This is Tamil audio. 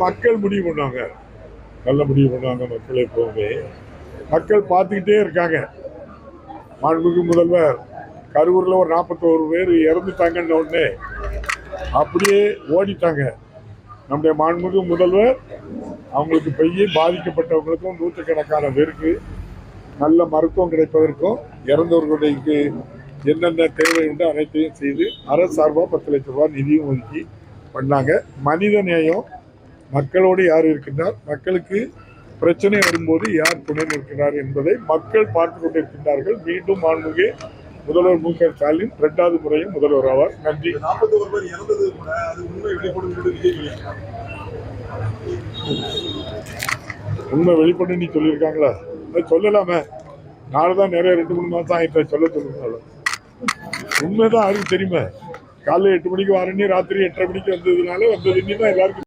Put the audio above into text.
மக்கள் முடிவு பண்ணுவாங்க, நல்ல முடிவு பண்ணுவாங்க. மக்கள் எப்பவுமே மக்கள் பார்த்துக்கிட்டே இருக்காங்க. மாண்புமிகு முதல்வர் கரூர்ல ஒரு 41 பேர் இறந்துட்டாங்கன்னு உடனே அப்படியே ஓடிட்டாங்க. நம்முடைய மாண்புமிகு முதல்வர் அவங்களுக்கு போய் பாதிக்கப்பட்டவங்களுக்கும் நூற்றுக்கணக்கான பேருக்கு நல்ல மருத்துவம் கிடைப்பதற்கும் இறந்தவர்களுடைய என்னென்ன தேவை உண்டு அனைத்தையும் செய்து அரசு சார்பாக 10 லட்சம் ரூபாய் நிதியும் ஒதுக்கி பண்ணாங்க. மனித நேயம், மக்களோடு யார் இருக்கின்றார், மக்களுக்கு பிரச்சனை வரும்போது யார் துணை நிற்கிறார் என்பதை மக்கள் பார்த்து கொண்டிருக்கின்றார்கள். மீண்டும் மாண்புமிகு முதல்வர் மு க ஸ்டாலின் 2வது முறையும் முதல்வர் ஆவார். நன்றி. 41 பேர் இறந்தது கூட அது உண்மை வெளிப்படும் நீ சொல்லியிருக்காங்களா? சொல்லலாமே, நாளைதான் நிறைய 2-3 மாசம் ஆயிட்ட சொல்ல சொல்லுங்க. உண்மைதான், யாருக்கு தெரியுமா? காலைல 8 மணிக்கு வரேன்னு ராத்திரி 8:30 மணிக்கு வந்ததுனால வந்தது. இன்னும் எல்லாருக்கும்